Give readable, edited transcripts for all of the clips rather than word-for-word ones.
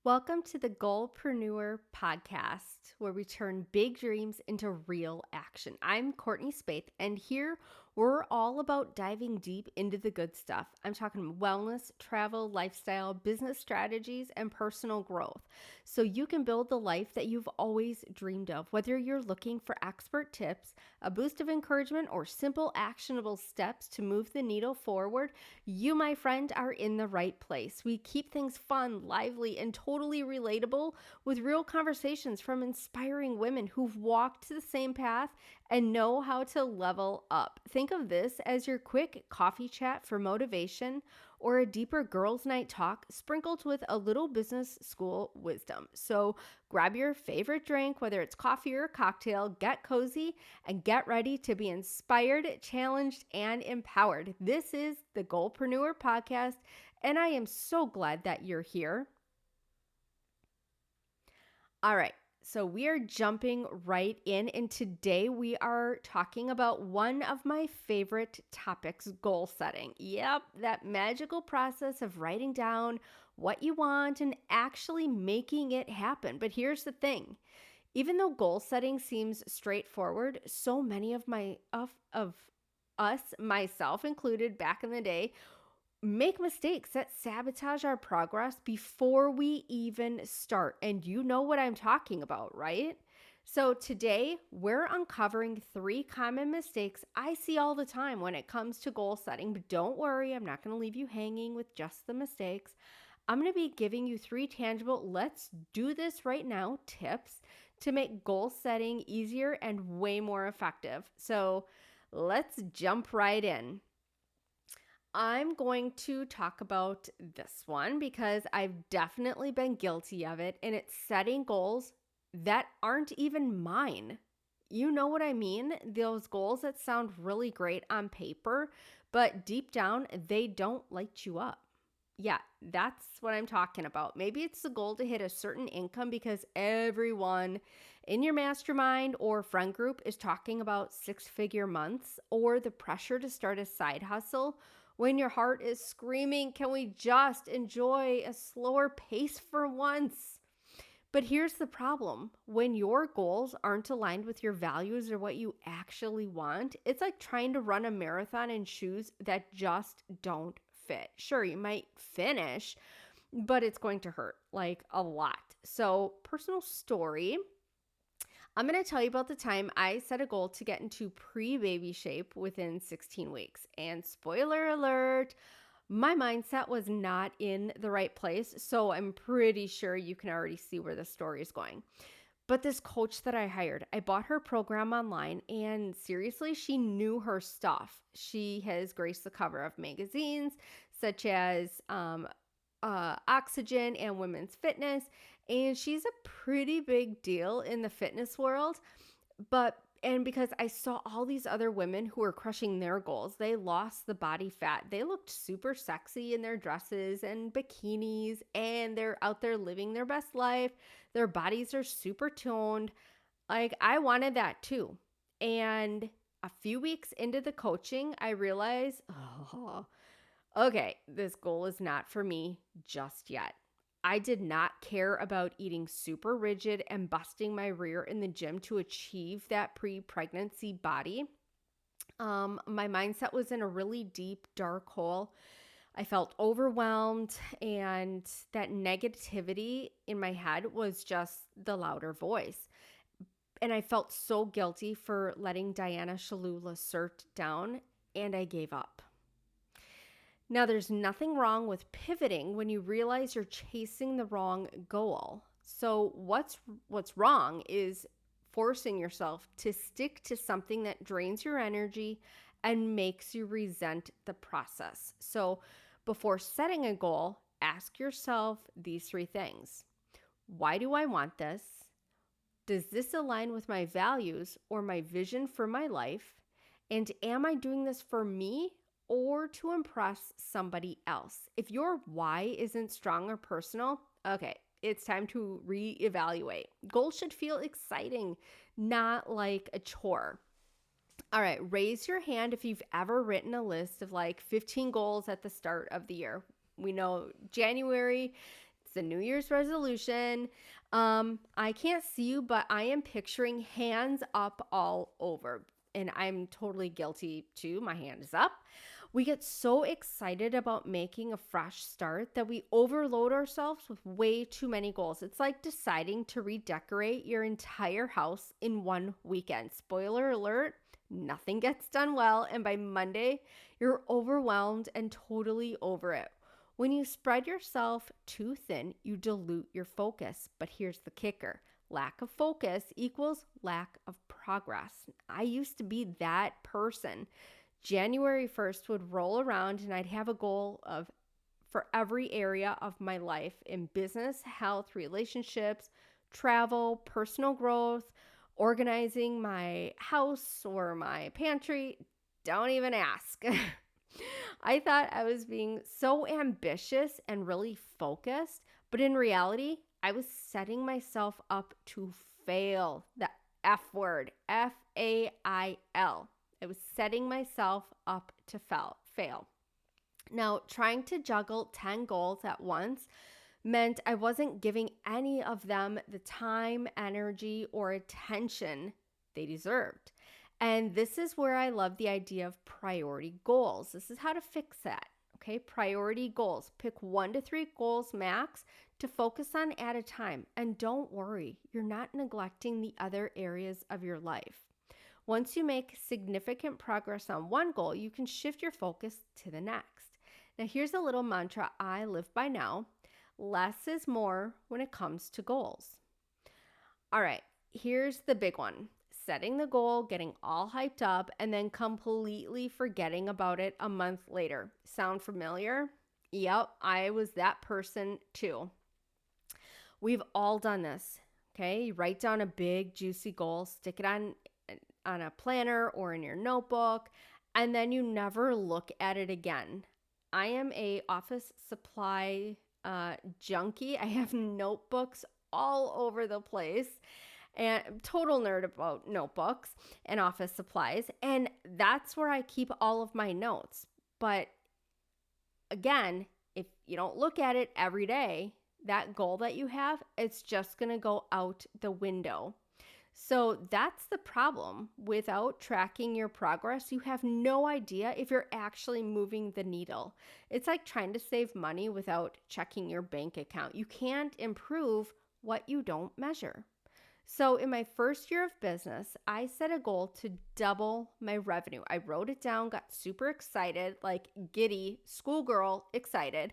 Welcome to the Goalpreneur podcast, where we turn big dreams into real action. I'm Courtney Spaeth, and here we're all about diving deep into the good stuff. I'm talking wellness, travel, lifestyle, business strategies, and personal growth, so you can build the life that you've always dreamed of. Whether you're looking for expert tips, a boost of encouragement, or simple actionable steps to move the needle forward, you, my friend, are in the right place. We keep things fun, lively, and totally relatable with real conversations from inspiring women who've walked the same path and know how to level up. Think of this as your quick coffee chat for motivation or a deeper girls' night talk sprinkled with a little business school wisdom. So grab your favorite drink, whether it's coffee or a cocktail, get cozy, and get ready to be inspired, challenged, and empowered. This is the Goalpreneur podcast, and I am so glad that you're here. All right, so we are jumping right in, and today we are talking about one of my favorite topics, goal setting. Yep, that magical process of writing down what you want and actually making it happen. But here's the thing. Even though goal setting seems straightforward, so many of us, myself included back in the day, make mistakes that sabotage our progress before we even start. And you know what I'm talking about, right? So today we're uncovering 3 common mistakes I see all the time when it comes to goal setting. But don't worry, I'm not going to leave you hanging with just the mistakes. I'm going to be giving you 3 tangible, let's do this right now tips to make goal setting easier and way more effective. So let's jump right in. I'm going to talk about this one because I've definitely been guilty of it, and it's setting goals that aren't even mine. You know what I mean? Those goals that sound really great on paper, but deep down, they don't light you up. Yeah, that's what I'm talking about. Maybe it's the goal to hit a certain income because everyone in your mastermind or friend group is talking about 6-figure months, or the pressure to start a side hustle when your heart is screaming, can we just enjoy a slower pace for once? But here's the problem. When your goals aren't aligned with your values or what you actually want, it's like trying to run a marathon in shoes that just don't fit. Sure, you might finish, but it's going to hurt like a lot. So, personal story. I'm going to tell you about the time I set a goal to get into pre-baby shape within 16 weeks. And spoiler alert, my mindset was not in the right place. So I'm pretty sure you can already see where the story is going. But this coach that I hired, I bought her program online, and seriously, she knew her stuff. She has graced the cover of magazines such as Oxygen and Women's Fitness, and she's a pretty big deal in the fitness world. And because I saw all these other women who were crushing their goals, they lost the body fat. They looked super sexy in their dresses and bikinis, and they're out there living their best life. Their bodies are super toned. Like, I wanted that too. And a few weeks into the coaching, I realized, okay, this goal is not for me just yet. I did not care about eating super rigid and busting my rear in the gym to achieve that pre-pregnancy body. My mindset was in a really deep, dark hole. I felt overwhelmed, and that negativity in my head was just the louder voice. And I felt so guilty for letting Diana Shalhoub assert down, and I gave up. Now, there's nothing wrong with pivoting when you realize you're chasing the wrong goal. So what's wrong is forcing yourself to stick to something that drains your energy and makes you resent the process. So before setting a goal, ask yourself these 3 things. Why do I want this? Does this align with my values or my vision for my life? And am I doing this for me or to impress somebody else? If your why isn't strong or personal, okay, it's time to reevaluate. Goals should feel exciting, not like a chore. All right, raise your hand if you've ever written a list of like 15 goals at the start of the year. We know January It's the New Year's resolution. I can't see you, but I am picturing hands up all over. And I'm totally guilty too. My hand is up. We get so excited about making a fresh start that we overload ourselves with way too many goals. It's like deciding to redecorate your entire house in one weekend. Spoiler alert, nothing gets done well. And by Monday, you're overwhelmed and totally over it. When you spread yourself too thin, you dilute your focus. But here's the kicker. Lack of focus equals lack of progress. I used to be that person. January 1st would roll around and I'd have a goal of for every area of my life in business, health, relationships, travel, personal growth, organizing my house or my pantry. Don't even ask. I thought I was being so ambitious and really focused, but in reality, I was setting myself up to fail. The F word, F-A-I-L. I was setting myself up to fail. Now, trying to juggle 10 goals at once meant I wasn't giving any of them the time, energy, or attention they deserved. And this is where I love the idea of priority goals. This is how to fix that. Okay, priority goals. Pick 1 to 3 goals max to focus on at a time. And don't worry, you're not neglecting the other areas of your life. Once you make significant progress on one goal, you can shift your focus to the next. Now, here's a little mantra I live by now. Less is more when it comes to goals. All right, here's the big one. Setting the goal, getting all hyped up, and then completely forgetting about it a month later. Sound familiar? Yep, I was that person too. We've all done this, okay? You write down a big, juicy goal, stick it on a planner or in your notebook, and then you never look at it again. I am a office supply junkie. I have notebooks all over the place. And total nerd about notebooks and office supplies. And that's where I keep all of my notes. But again, if you don't look at it every day, that goal that you have, it's just going to go out the window. So that's the problem. Without tracking your progress, you have no idea if you're actually moving the needle. It's like trying to save money without checking your bank account. You can't improve what you don't measure. So in my first year of business, I set a goal to double my revenue. I wrote it down, got super excited, like giddy, schoolgirl excited,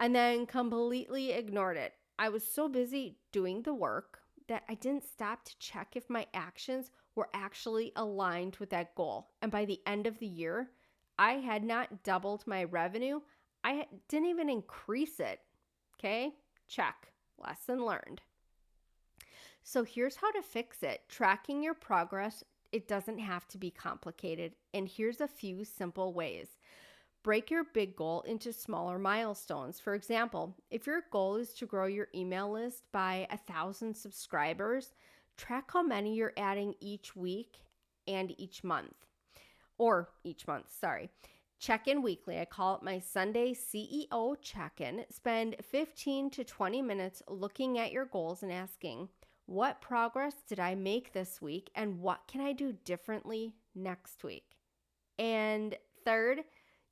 and then completely ignored it. I was so busy doing the work that I didn't stop to check if my actions were actually aligned with that goal. And by the end of the year, I had not doubled my revenue. I didn't even increase it. Okay, check. Lesson learned. So here's how to fix it. Tracking your progress, it doesn't have to be complicated. And here's a few simple ways. Break your big goal into smaller milestones. For example, if your goal is to grow your email list by 1,000 subscribers, track how many you're adding each week and each month. Check in weekly. I call it my Sunday CEO check-in. Spend 15 to 20 minutes looking at your goals and asking, what progress did I make this week and what can I do differently next week? And third,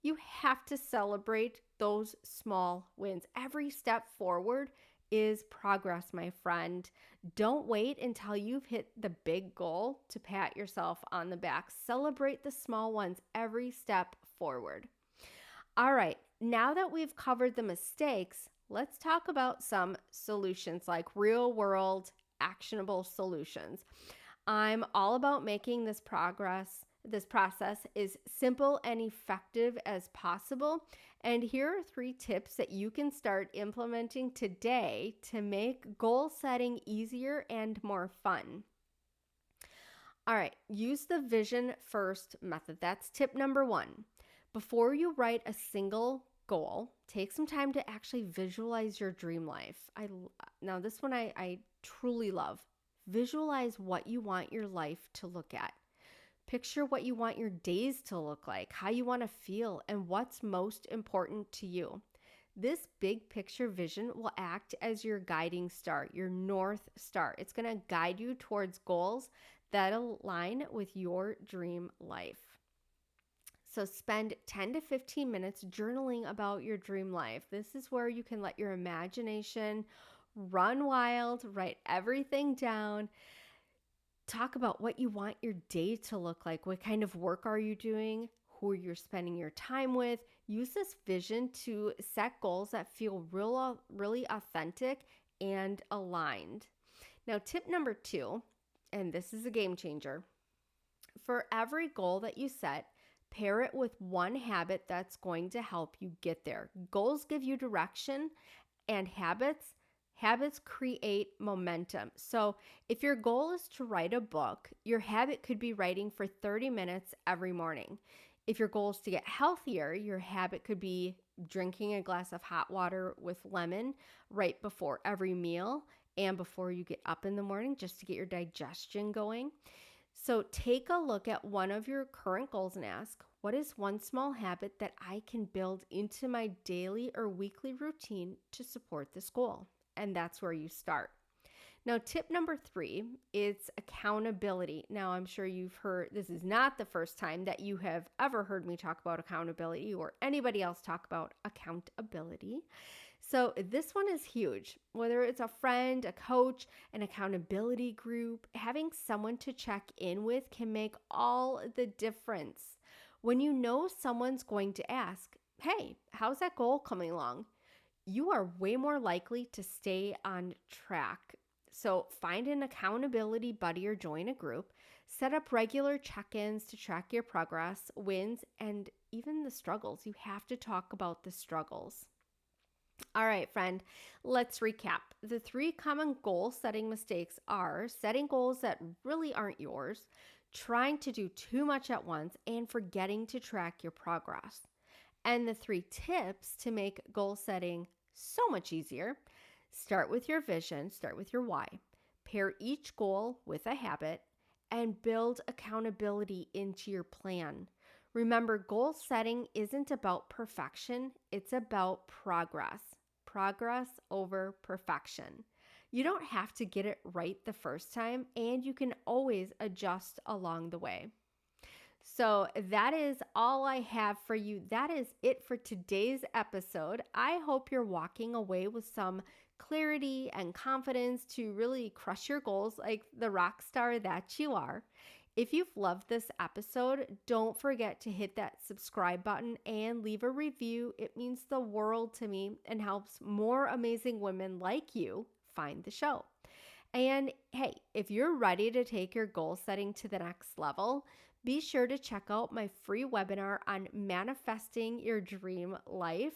you have to celebrate those small wins. Every step forward is progress, my friend. Don't wait until you've hit the big goal to pat yourself on the back. Celebrate the small ones every step forward. All right, now that we've covered the mistakes, let's talk about some solutions, like real world actionable solutions. I'm all about making this process as simple and effective as possible. And here are 3 tips that you can start implementing today to make goal setting easier and more fun. All right, use the vision first method. That's tip number 1. Before you write a single goal, take some time to actually visualize your dream life. Now this one I truly love. Visualize what you want your life to look at. Picture what you want your days to look like, how you want to feel, and what's most important to you. This big picture vision will act as your guiding star, your North Star. It's going to guide you towards goals that align with your dream life. So spend 10 to 15 minutes journaling about your dream life. This is where you can let your imagination run wild, write everything down. Talk about what you want your day to look like. What kind of work are you doing? Who you're spending your time with. Use this vision to set goals that feel really authentic and aligned. Now, tip number 2, and this is a game changer. For every goal that you set, pair it with one habit that's going to help you get there. Goals give you direction, and habits create momentum. So if your goal is to write a book, your habit could be writing for 30 minutes every morning. If your goal is to get healthier, your habit could be drinking a glass of hot water with lemon right before every meal and before you get up in the morning, just to get your digestion going. So take a look at one of your current goals and ask, what is one small habit that I can build into my daily or weekly routine to support this goal? And that's where you start. Now, tip number 3 is accountability. Now, I'm sure you've heard, this is not the first time that you have ever heard me talk about accountability or anybody else talk about accountability. So this one is huge. Whether it's a friend, a coach, an accountability group, having someone to check in with can make all the difference. When you know someone's going to ask, hey, how's that goal coming along? You are way more likely to stay on track. So find an accountability buddy or join a group. Set up regular check-ins to track your progress, wins, and even the struggles. You have to talk about the struggles. All right, friend, let's recap. The 3 common goal setting mistakes are setting goals that really aren't yours, trying to do too much at once, and forgetting to track your progress. And the 3 tips to make goal setting so much easier: start with your vision, start with your why, pair each goal with a habit, and build accountability into your plan. Remember, goal setting isn't about perfection, it's about progress. Progress over perfection. You don't have to get it right the first time, and you can always adjust along the way. So that is all I have for you. That is it for today's episode. I hope you're walking away with some clarity and confidence to really crush your goals like the rock star that you are. If you've loved this episode, don't forget to hit that subscribe button and leave a review. It means the world to me and helps more amazing women like you find the show. And hey, if you're ready to take your goal setting to the next level, be sure to check out my free webinar on manifesting your dream life.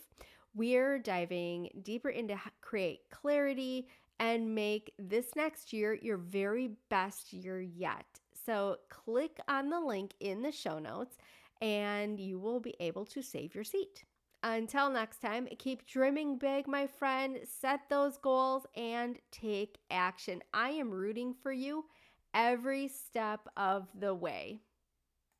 We're diving deeper into how to create clarity and make this next year your very best year yet. So click on the link in the show notes and you will be able to save your seat. Until next time, keep dreaming big, my friend. Set those goals and take action. I am rooting for you every step of the way.